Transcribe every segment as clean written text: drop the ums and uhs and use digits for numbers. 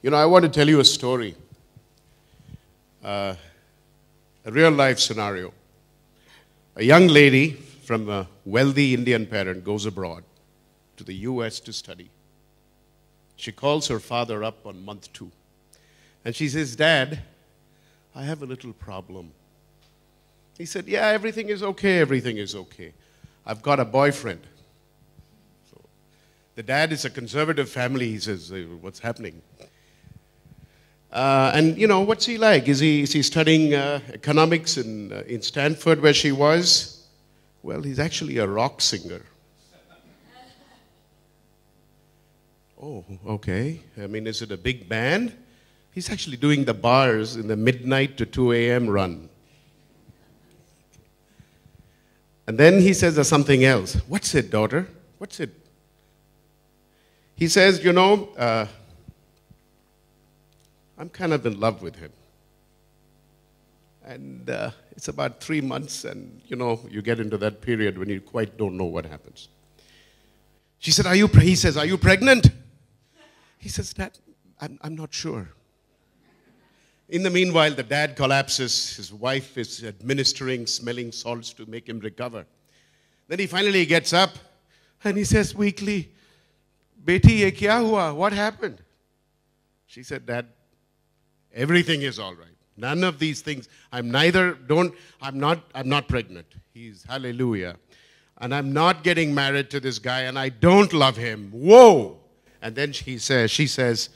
I want to tell you a story, a real-life scenario. A young lady from a wealthy Indian parent goes abroad to the US to study. She calls her father up on month 2. And she says, "Dad, I have a little problem." He said, "Yeah, everything is okay, everything is okay. I've got a boyfriend." So the dad is a conservative family. He says, "What's happening?" What's he like? Is he studying economics in Stanford where she was? Well, he's actually a rock singer. Oh, okay. I mean, is it a big band? He's actually doing the bars in the midnight to 2 a.m. run. And then he says there's something else. "What's it, daughter? What's it?" He says, I'm kind of in love with him. And it's about 3 months, and you get into that period when you quite don't know what happens. She said, he says, "Are you pregnant?" He says, "Dad, I'm not sure." In the meanwhile, the dad collapses. His wife is administering smelling salts to make him recover. Then he finally gets up and he says weakly, "Beti, ye kya hua? What happened?" She said, "Dad, everything is all right. None of these things. I'm not pregnant." He's hallelujah. "And I'm not getting married to this guy, and I don't love him." Whoa! And then she says,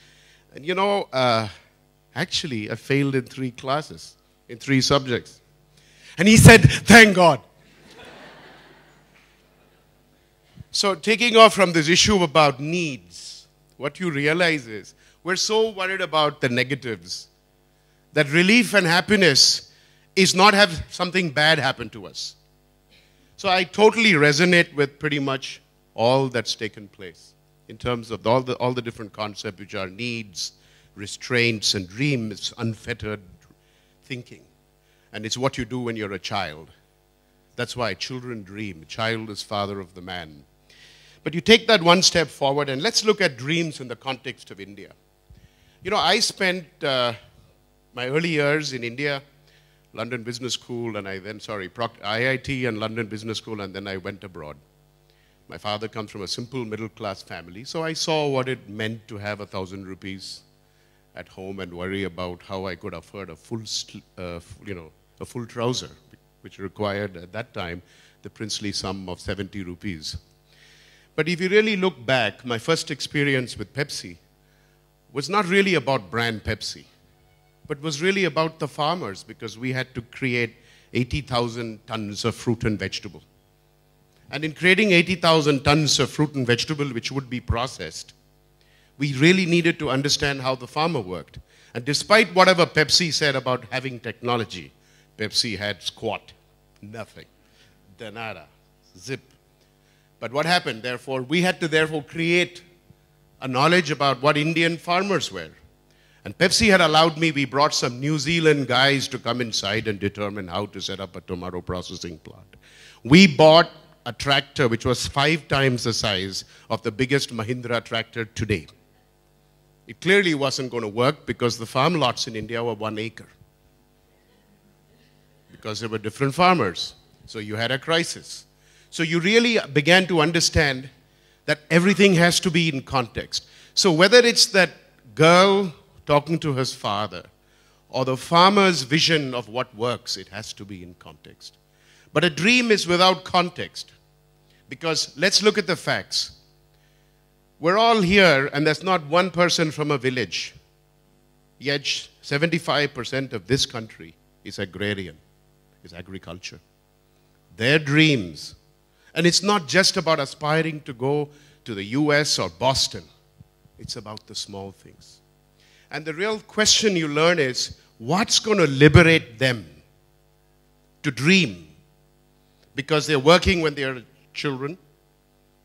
"Actually, I failed in 3 classes, in 3 subjects." And he said, "Thank God." So taking off from this issue about needs, what you realize is we're so worried about the negatives that relief and happiness is not have something bad happen to us. So I totally resonate with pretty much all that's taken place in terms of all the different concepts, which are needs, restraints, and dreams, unfettered thinking. And it's what you do when you're a child. That's why children dream. A child is father of the man. But you take that one step forward, and let's look at dreams in the context of India. I spent my early years in India, London Business School, and IIT and London Business School, and then I went abroad. My father comes from a simple middle-class family, so I saw what it meant to have 1,000 rupees at home and worry about how I could afford a full trouser, which required at that time the princely sum of 70 rupees. But if you really look back, my first experience with Pepsi was not really about brand Pepsi, but was really about the farmers, because we had to create 80,000 tons of fruit and vegetable. And in creating 80,000 tons of fruit and vegetable, which would be processed, we really needed to understand how the farmer worked. And despite whatever Pepsi said about having technology, Pepsi had squat, nothing, nada, zip. But what happened, therefore, we had to create a knowledge about what Indian farmers were. And Pepsi had allowed me, we brought some New Zealand guys to come inside and determine how to set up a tomato processing plant. We bought a tractor which was 5 times the size of the biggest Mahindra tractor today. It clearly wasn't going to work because the farm lots in India were 1 acre. Because there were different farmers. So you had a crisis. So you really began to understand that everything has to be in context. So whether it's that girl talking to his father or the farmer's vision of what works, it has to be in context. But a dream is without context. Because let's look at the facts. We're all here, and there's not one person from a village. Yet 75% of this country is agrarian, is agriculture. Their dreams. And it's not just about aspiring to go to the US or Boston. It's about the small things. And the real question you learn is, what's going to liberate them to dream? Because they're working when they're children,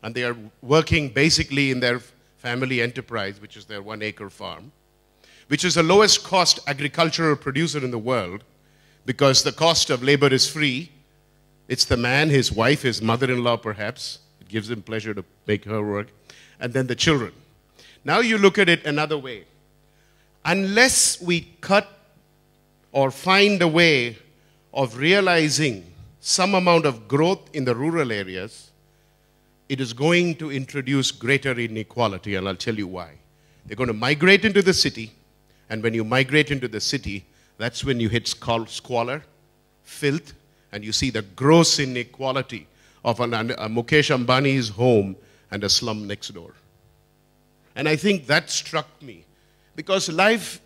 and they are working basically in their family enterprise, which is their 1 acre farm, which is the lowest cost agricultural producer in the world, because the cost of labor is free. It's the man, his wife, his mother-in-law perhaps. It gives him pleasure to make her work. And then the children. Now you look at it another way. Unless we cut or find a way of realizing some amount of growth in the rural areas, it is going to introduce greater inequality, and I'll tell you why. They're going to migrate into the city, and when you migrate into the city, that's when you hit squalor, filth, and you see the gross inequality of a Mukesh Ambani's home and a slum next door. And I think that struck me, because life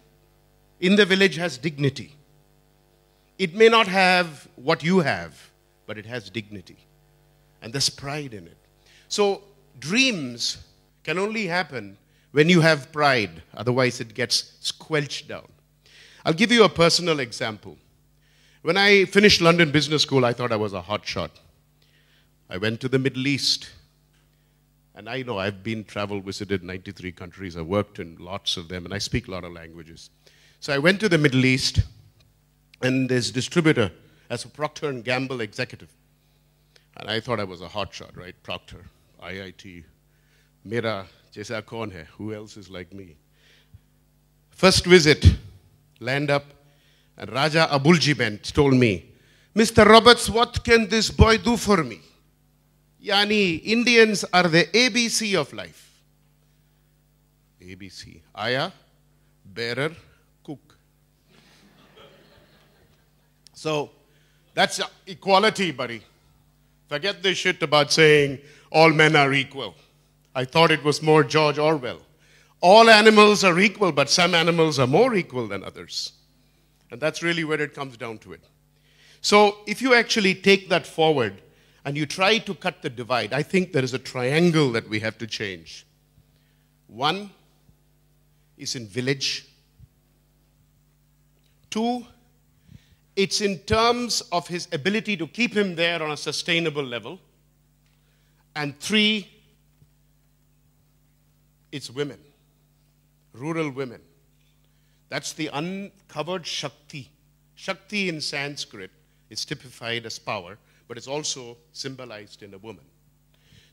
in the village has dignity. It may not have what you have, but it has dignity. And there's pride in it. So dreams can only happen when you have pride. Otherwise, it gets squelched down. I'll give you a personal example. When I finished London Business School, I thought I was a hotshot. I went to the Middle East. And I know I've visited 93 countries. I've worked in lots of them, and I speak a lot of languages. So I went to the Middle East, and this distributor as a Procter & Gamble executive. And I thought I was a hotshot, right? Procter, IIT, Mera, Jaisa Kaun hai? Who else is like me? First visit, land up, and Raja Abulji Bent told me, Mr. Roberts, what can this boy do for me? Yani, Indians are the ABC of life. ABC. Aya, bearer, cook. So, that's equality, buddy. Forget this shit about saying all men are equal. I thought it was more George Orwell. All animals are equal, but some animals are more equal than others. And that's really where it comes down to it. So, if you actually take that forward, and you try to cut the divide, I think there is a triangle that we have to change. One is in village. Two, it's in terms of his ability to keep him there on a sustainable level. And three, it's women, rural women. That's the uncovered Shakti. Shakti in Sanskrit is typified as power, but it's also symbolized in a woman.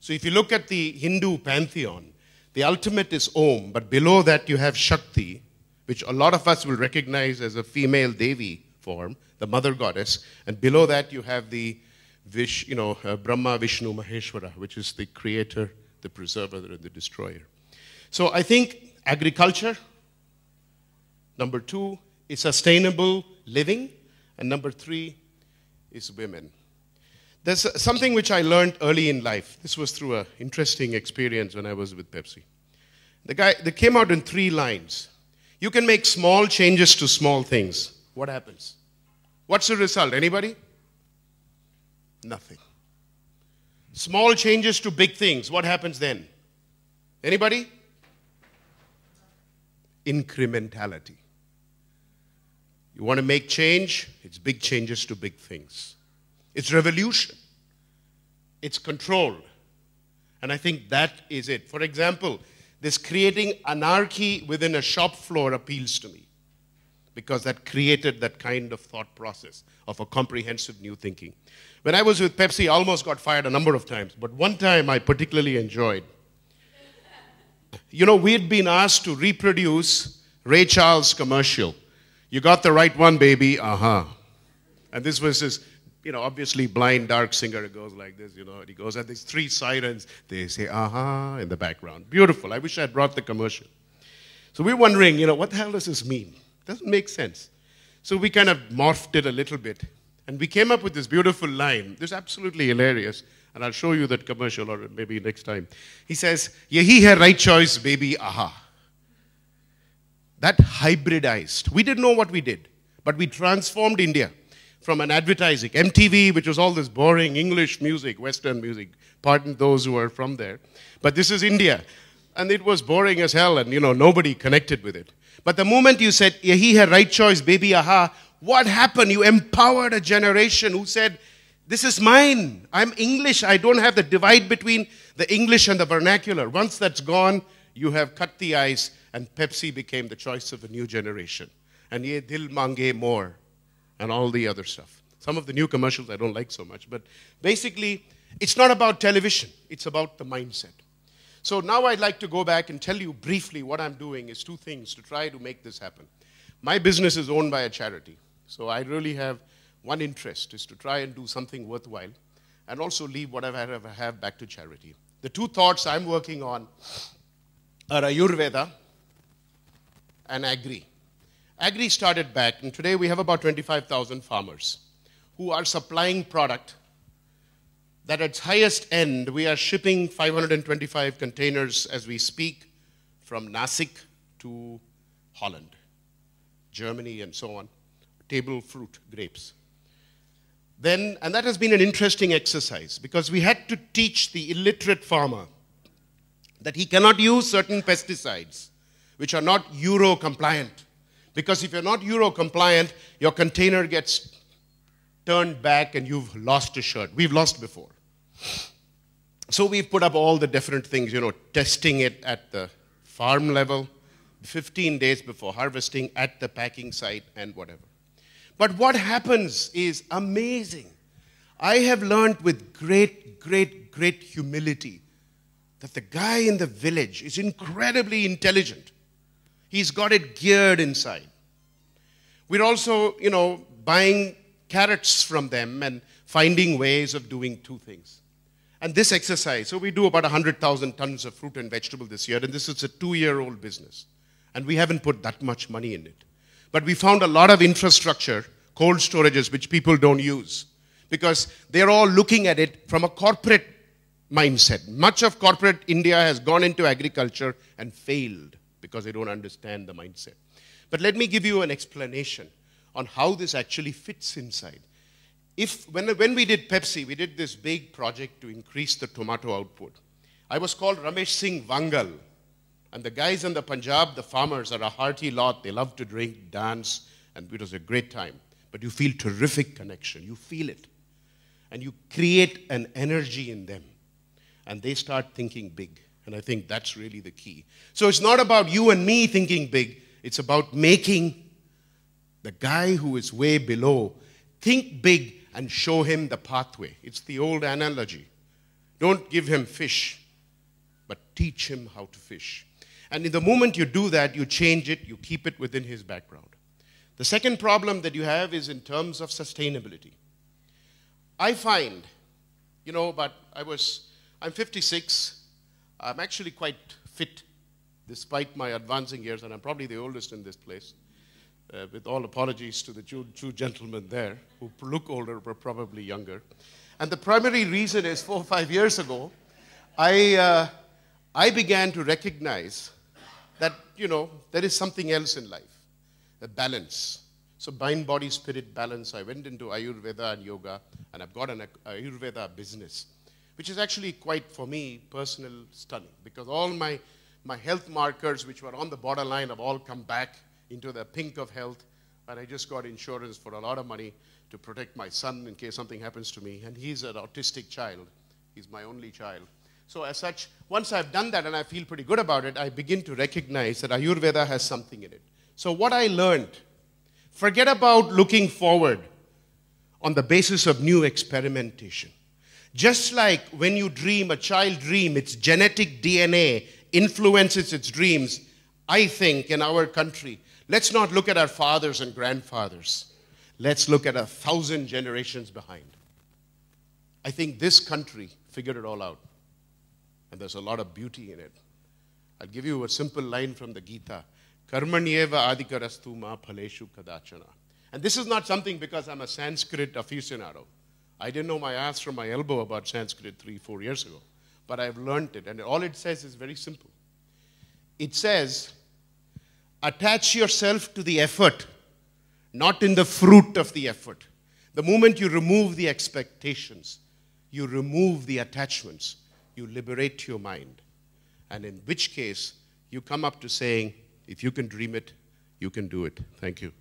So if you look at the Hindu pantheon, the ultimate is Om, but below that you have Shakti, which a lot of us will recognize as a female Devi form, the mother goddess, and below that you have the Brahma, Vishnu, Maheshwara, which is the creator, the preserver, and the destroyer. So I think agriculture, number two, is sustainable living, and number three is women. There's something which I learned early in life. This was through an interesting experience when I was with Pepsi. They came out in 3 lines. You can make small changes to small things. What happens? What's the result? Anybody? Nothing. Small changes to big things. What happens then? Anybody? Incrementality. You want to make change? It's big changes to big things. It's revolution. It's control. And I think that is it. For example, this creating anarchy within a shop floor appeals to me, because that created that kind of thought process of a comprehensive new thinking. When I was with Pepsi, I almost got fired a number of times, but one time I particularly enjoyed. We had been asked to reproduce Ray Charles' commercial. You got the right one, baby, uh-huh. And this was his obviously blind, dark singer. It goes like this, and he goes at these 3 sirens. They say, aha, in the background. Beautiful. I wish I had brought the commercial. So we're wondering, what the hell does this mean? Doesn't make sense. So we kind of morphed it a little bit. And we came up with this beautiful line. This is absolutely hilarious. And I'll show you that commercial, or maybe next time. He says, Yahi hai right choice, baby, aha. That hybridized. We didn't know what we did, but we transformed India from an advertising, MTV, which was all this boring English music, Western music, pardon those who are from there. But this is India. And it was boring as hell, and nobody connected with it. But the moment you said, Yahi hai right choice, baby, aha, what happened? You empowered a generation who said, this is mine. I'm English. I don't have the divide between the English and the vernacular. Once that's gone, you have cut the ice, and Pepsi became the choice of a new generation. And ye dil mange more, and all the other stuff. Some of the new commercials I don't like so much, but basically, it's not about television. It's about the mindset. So now I'd like to go back and tell you briefly what I'm doing is two things to try to make this happen. My business is owned by a charity. So I really have one interest is to try and do something worthwhile and also leave whatever I have back to charity. The two thoughts I'm working on are Ayurveda and Agri. Agri started back, and today we have about 25,000 farmers who are supplying product that at its highest end, we are shipping 525 containers as we speak from Nasik to Holland, Germany, and so on, table fruit, grapes. And that has been an interesting exercise because we had to teach the illiterate farmer that he cannot use certain pesticides which are not Euro compliant. Because if you're not Euro compliant, your container gets turned back and you've lost a shirt. We've lost before. So we've put up all the different things, testing it at the farm level, 15 days before harvesting, at the packing site, and whatever. But what happens is amazing. I have learned with great, great, great humility that the guy in the village is incredibly intelligent. He's got it geared inside. We're also, buying carrots from them and finding ways of doing two things. And this exercise, so we do about 100,000 tons of fruit and vegetable this year, and this is a 2-year-old business. And we haven't put that much money in it. But we found a lot of infrastructure, cold storages, which people don't use. Because they're all looking at it from a corporate mindset. Much of corporate India has gone into agriculture and failed because they don't understand the mindset. But let me give you an explanation on how this actually fits inside. When we did Pepsi, we did this big project to increase the tomato output. I was called Ramesh Singh Vangal. And the guys in the Punjab, the farmers, are a hearty lot. They love to drink, dance, and it was a great time. But you feel terrific connection. You feel it. And you create an energy in them. And they start thinking big. And I think that's really the key. So it's not about you and me thinking big. It's about making the guy who is way below think big and show him the pathway. It's the old analogy. Don't give him fish, but teach him how to fish. And in the moment you do that, you change it, you keep it within his background. The second problem that you have is in terms of sustainability. I find, but I'm 56. I'm actually quite fit despite my advancing years, and I'm probably the oldest in this place. With all apologies to the two gentlemen there who look older but probably younger. And the primary reason is 4 or 5 years ago, I began to recognize that, there is something else in life, a balance. So mind, body, spirit balance. I went into Ayurveda and yoga, and I've got an Ayurveda business, which is actually quite, for me, personal stunning, because all my health markers, which were on the borderline, have all come back into the pink of health, and I just got insurance for a lot of money to protect my son in case something happens to me, and he's an autistic child. He's my only child. So as such, once I've done that and I feel pretty good about it, I begin to recognize that Ayurveda has something in it. So what I learned, forget about looking forward on the basis of new experimentation. Just like when you dream, a child dream, its genetic DNA influences its dreams. I think in our country, let's not look at our fathers and grandfathers. Let's look at 1,000 generations behind. I think this country figured it all out. And there's a lot of beauty in it. I'll give you a simple line from the Gita. Karmanyeva adhikarastu ma phaleshu kadachana. And this is not something because I'm a Sanskrit aficionado. I didn't know my ass from my elbow about Sanskrit 3-4 years ago. But I've learned it. And all it says is very simple. It says, attach yourself to the effort, not in the fruit of the effort. The moment you remove the expectations, you remove the attachments, you liberate your mind. And in which case, you come up to saying, if you can dream it, you can do it. Thank you.